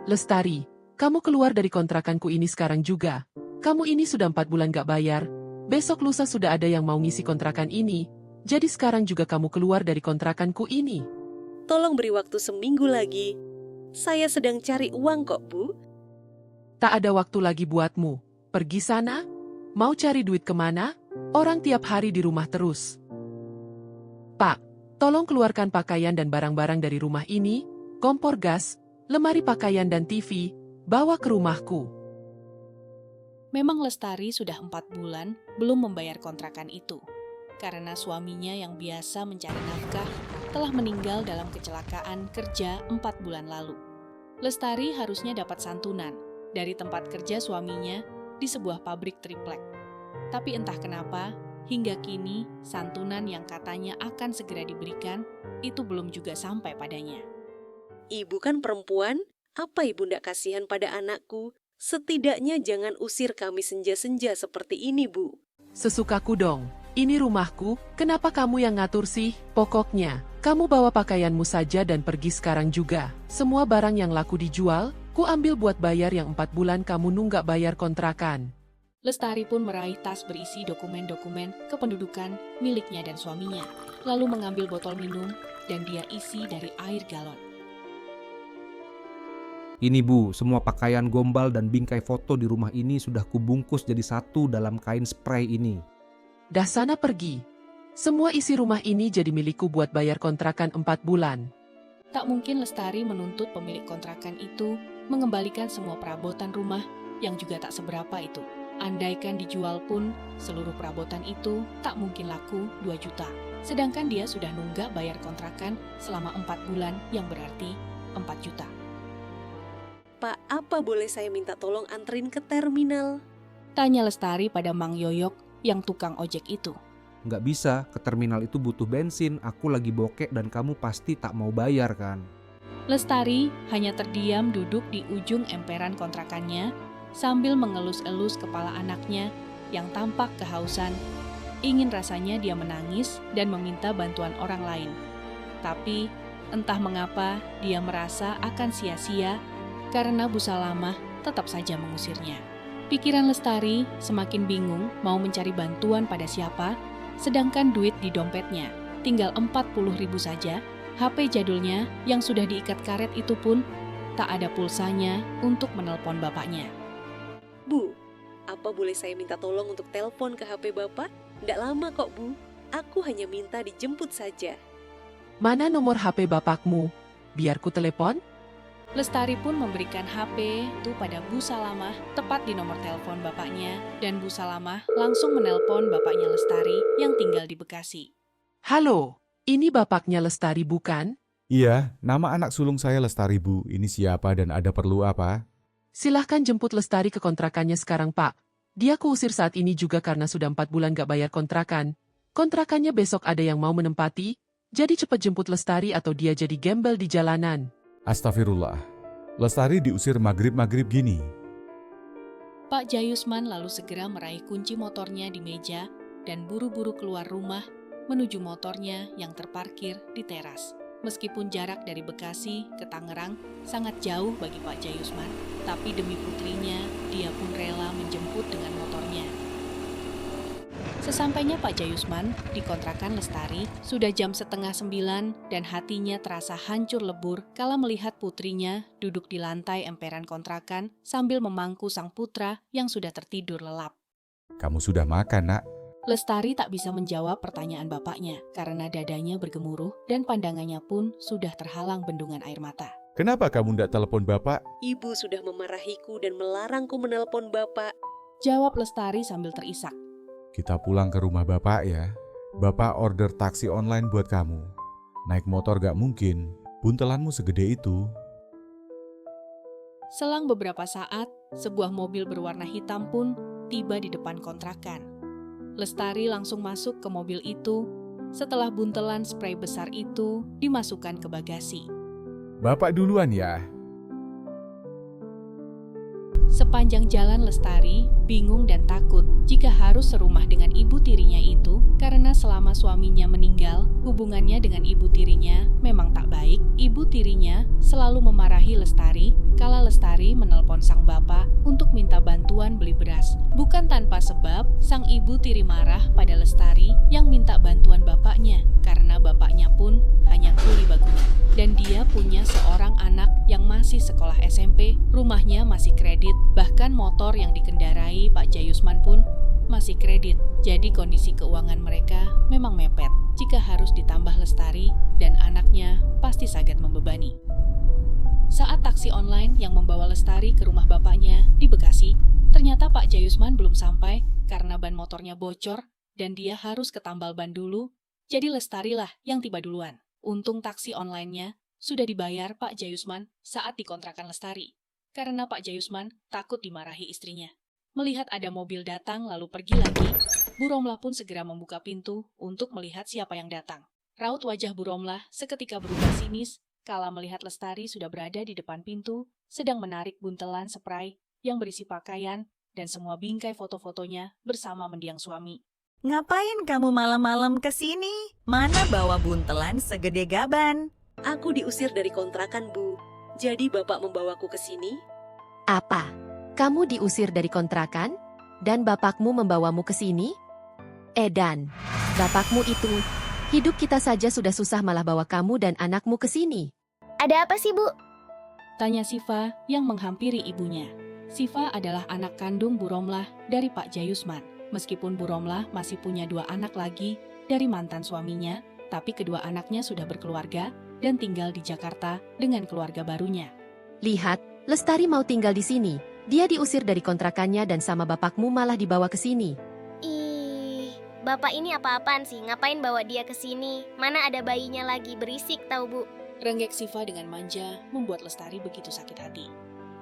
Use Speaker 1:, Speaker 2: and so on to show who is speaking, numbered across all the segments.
Speaker 1: Lestari, kamu keluar dari kontrakanku ini sekarang juga. Kamu ini sudah 4 bulan gak bayar. Besok lusa sudah ada yang mau ngisi kontrakan ini. Jadi sekarang juga kamu keluar dari kontrakanku ini.
Speaker 2: Tolong beri waktu seminggu lagi. Saya sedang cari uang kok, Bu.
Speaker 1: Tak ada waktu lagi buatmu. Pergi sana? Mau cari duit kemana? Orang tiap hari di rumah terus. Pak, tolong keluarkan pakaian dan barang-barang dari rumah ini, kompor gas, lemari pakaian dan TV, bawa ke rumahku.
Speaker 3: Memang Lestari sudah 4 bulan belum membayar kontrakan itu. Karena suaminya yang biasa mencari nafkah telah meninggal dalam kecelakaan kerja 4 bulan lalu. Lestari harusnya dapat santunan dari tempat kerja suaminya di sebuah pabrik triplek. Tapi entah kenapa, hingga kini santunan yang katanya akan segera diberikan itu belum juga sampai padanya.
Speaker 2: Ibu kan perempuan, apa ibu ndak kasihan pada anakku? Setidaknya jangan usir kami senja-senja seperti ini, Bu.
Speaker 1: Sesukaku dong. Ini rumahku, kenapa kamu yang ngatur sih? Pokoknya, kamu bawa pakaianmu saja dan pergi sekarang juga. Semua barang yang laku dijual, ku ambil buat bayar yang 4 bulan kamu nunggak bayar kontrakan.
Speaker 3: Lestari pun meraih tas berisi dokumen-dokumen kependudukan miliknya dan suaminya, lalu mengambil botol minum dan dia isi dari air galon.
Speaker 4: Ini Bu, semua pakaian gombal dan bingkai foto di rumah ini sudah kubungkus jadi satu dalam kain spray ini.
Speaker 1: Dah sana pergi. Semua isi rumah ini jadi milikku buat bayar kontrakan 4 bulan.
Speaker 3: Tak mungkin Lestari menuntut pemilik kontrakan itu mengembalikan semua perabotan rumah yang juga tak seberapa itu. Andaikan dijual pun, seluruh perabotan itu tak mungkin laku 2 juta. Sedangkan dia sudah nunggak bayar kontrakan selama 4 bulan yang berarti 4 juta.
Speaker 2: Pak, apa boleh saya minta tolong anterin ke terminal?
Speaker 3: Tanya Lestari pada Mang Yoyok yang tukang ojek itu.
Speaker 4: Nggak bisa, ke terminal itu butuh bensin, aku lagi bokek dan kamu pasti tak mau bayar kan?
Speaker 3: Lestari hanya terdiam duduk di ujung emperan kontrakannya sambil mengelus-elus kepala anaknya yang tampak kehausan. Ingin rasanya dia menangis dan meminta bantuan orang lain. Tapi entah mengapa dia merasa akan sia-sia karena Bu Salamah tetap saja mengusirnya. Pikiran Lestari semakin bingung mau mencari bantuan pada siapa, sedangkan duit di dompetnya tinggal 40.000 saja. HP jadulnya yang sudah diikat karet itu pun tak ada pulsanya untuk menelpon bapaknya.
Speaker 2: Bu, apa boleh saya minta tolong untuk telepon ke HP Bapak? Nggak lama kok, Bu. Aku hanya minta dijemput saja.
Speaker 1: Mana nomor HP bapakmu? Biar ku telepon?
Speaker 3: Lestari pun memberikan HP itu pada Bu Salamah tepat di nomor telepon bapaknya dan Bu Salamah langsung menelpon bapaknya Lestari yang tinggal di Bekasi.
Speaker 1: Halo, ini bapaknya Lestari bukan?
Speaker 5: Iya, nama anak sulung saya Lestari, Bu. Ini siapa dan ada perlu apa?
Speaker 1: Silahkan jemput Lestari ke kontrakannya sekarang, Pak. Dia kuusir saat ini juga karena sudah 4 bulan gak bayar kontrakan. Kontrakannya besok ada yang mau menempati, jadi cepat jemput Lestari atau dia jadi gembel di jalanan.
Speaker 5: Astagfirullah. Lestari diusir maghrib-maghrib gini.
Speaker 3: Pak Jayusman lalu segera meraih kunci motornya di meja dan buru-buru keluar rumah menuju motornya yang terparkir di teras. Meskipun jarak dari Bekasi ke Tangerang sangat jauh bagi Pak Jayusman, tapi demi putrinya, dia pun rela menjemput dengan motornya. Sesampainya Pak Jayusman di kontrakan Lestari, sudah jam 8:30 dan hatinya terasa hancur lebur kala melihat putrinya duduk di lantai emperan kontrakan sambil memangku sang putra yang sudah tertidur lelap.
Speaker 5: Kamu sudah makan, Nak?
Speaker 3: Lestari tak bisa menjawab pertanyaan bapaknya karena dadanya bergemuruh dan pandangannya pun sudah terhalang bendungan air mata.
Speaker 5: Kenapa kamu tidak telepon Bapak?
Speaker 2: Ibu sudah memarahiku dan melarangku menelpon Bapak.
Speaker 3: Jawab Lestari sambil terisak.
Speaker 5: Kita pulang ke rumah Bapak ya. Bapak order taksi online buat kamu. Naik motor gak mungkin, buntelanmu segede itu.
Speaker 3: Selang beberapa saat, sebuah mobil berwarna hitam pun tiba di depan kontrakan. Lestari langsung masuk ke mobil itu setelah buntelan spray besar itu dimasukkan ke bagasi.
Speaker 5: Bapak duluan ya.
Speaker 3: Sepanjang jalan Lestari bingung dan takut jika harus serumah dengan ibu tirinya itu karena selama suaminya meninggal, hubungannya dengan ibu tirinya memang tak baik. Ibu tirinya selalu lalu memarahi Lestari kala Lestari menelpon sang bapak untuk minta bantuan beli beras. Bukan tanpa sebab, sang ibu tiri marah pada Lestari yang minta bantuan bapaknya, karena bapaknya pun hanya kuli bangunan. Dan dia punya seorang anak yang masih sekolah SMP, rumahnya masih kredit, bahkan motor yang dikendarai Pak Jayusman pun masih kredit. Jadi kondisi keuangan mereka memang mepet. Jika harus ditambah Lestari dan anaknya, pasti sangat membebani. Saat taksi online yang membawa Lestari ke rumah bapaknya di Bekasi, ternyata Pak Jayusman belum sampai karena ban motornya bocor dan dia harus ke tambal ban dulu, jadi Lestari lah yang tiba duluan. Untung taksi online-nya sudah dibayar Pak Jayusman saat dikontrakan Lestari, karena Pak Jayusman takut dimarahi istrinya. Melihat ada mobil datang lalu pergi lagi, Bu Romlah pun segera membuka pintu untuk melihat siapa yang datang. Raut wajah Bu Romlah seketika berubah sinis kala melihat Lestari sudah berada di depan pintu, sedang menarik buntelan spray yang berisi pakaian dan semua bingkai foto-fotonya bersama mendiang suami.
Speaker 6: Ngapain kamu malam-malam ke sini? Mana bawa buntelan segede gaban?
Speaker 2: Aku diusir dari kontrakan, Bu. Jadi Bapak membawaku ke sini?
Speaker 7: Apa? Kamu diusir dari kontrakan? Dan bapakmu membawamu ke sini? Edan, bapakmu itu, hidup kita saja sudah susah malah bawa kamu dan anakmu ke sini.
Speaker 8: Ada apa sih, Bu?
Speaker 3: Tanya Siva yang menghampiri ibunya. Siva adalah anak kandung Bu Romlah dari Pak Jayusman. Meskipun Bu Romlah masih punya 2 anak lagi dari mantan suaminya, tapi kedua anaknya sudah berkeluarga dan tinggal di Jakarta dengan keluarga barunya.
Speaker 7: Lihat, Lestari mau tinggal di sini. Dia diusir dari kontrakannya dan sama bapakmu malah dibawa ke sini.
Speaker 8: Ih, Bapak ini apa-apaan sih? Ngapain bawa dia ke sini? Mana ada bayinya lagi, berisik tahu, Bu.
Speaker 3: Renggek Siva dengan manja membuat Lestari begitu sakit hati.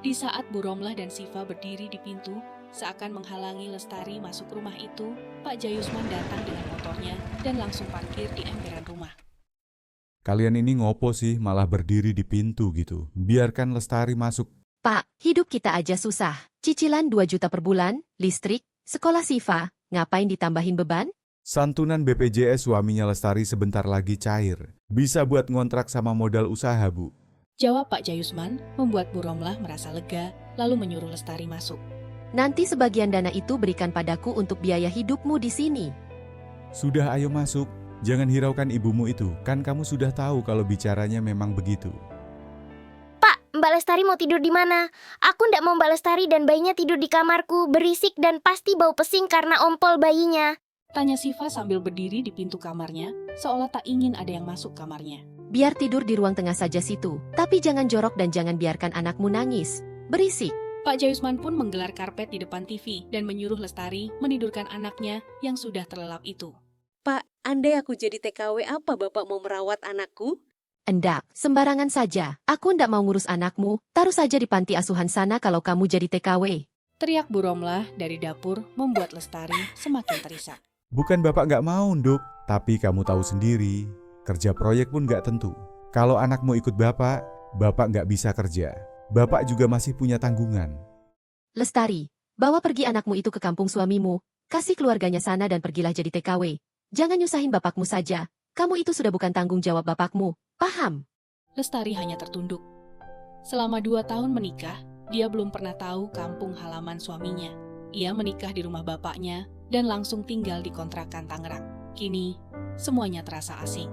Speaker 3: Di saat Bu Romlah dan Siva berdiri di pintu, seakan menghalangi Lestari masuk rumah itu, Pak Jayusman datang dengan motornya dan langsung parkir di emperan rumah.
Speaker 5: Kalian ini ngopo sih malah berdiri di pintu gitu? Biarkan Lestari masuk.
Speaker 7: Pak, hidup kita aja susah. Cicilan 2 juta per bulan, listrik, sekolah Siva, ngapain ditambahin beban?
Speaker 5: Santunan BPJS suaminya Lestari sebentar lagi cair. Bisa buat ngontrak sama modal usaha, Bu.
Speaker 3: Jawab Pak Jayusman membuat Bu Romlah merasa lega, lalu menyuruh Lestari masuk.
Speaker 7: Nanti sebagian dana itu berikan padaku untuk biaya hidupmu di sini.
Speaker 5: Sudah, ayo masuk. Jangan hiraukan ibumu itu, kan kamu sudah tahu kalau bicaranya memang begitu.
Speaker 8: Pak, Mbak Lestari mau tidur di mana? Aku ndak mau Mbak Lestari dan bayinya tidur di kamarku, berisik dan pasti bau pesing karena ompol bayinya.
Speaker 3: Tanya Siva sambil berdiri di pintu kamarnya, seolah tak ingin ada yang masuk kamarnya.
Speaker 7: Biar tidur di ruang tengah saja situ, tapi jangan jorok dan jangan biarkan anakmu nangis. Berisik.
Speaker 3: Pak Jayusman pun menggelar karpet di depan TV dan menyuruh Lestari menidurkan anaknya yang sudah terlelap itu.
Speaker 2: Pak, andai aku jadi TKW, apa Bapak mau merawat anakku?
Speaker 7: Endak, sembarangan saja. Aku ndak mau ngurus anakmu, taruh saja di panti asuhan sana kalau kamu jadi TKW.
Speaker 3: Teriak Bu Romlah dari dapur membuat Lestari semakin terisak.
Speaker 5: Bukan Bapak nggak mau, Nduk. Tapi kamu tahu sendiri, kerja proyek pun nggak tentu. Kalau anakmu ikut Bapak nggak bisa kerja. Bapak juga masih punya tanggungan.
Speaker 7: Lestari, bawa pergi anakmu itu ke kampung suamimu, kasih keluarganya sana dan pergilah jadi TKW. Jangan nyusahin bapakmu saja, kamu itu sudah bukan tanggung jawab bapakmu, paham?
Speaker 3: Lestari hanya tertunduk. Selama 2 tahun menikah, dia belum pernah tahu kampung halaman suaminya. Ia menikah di rumah bapaknya dan langsung tinggal di kontrakan Tangerang. Kini, semuanya terasa asing.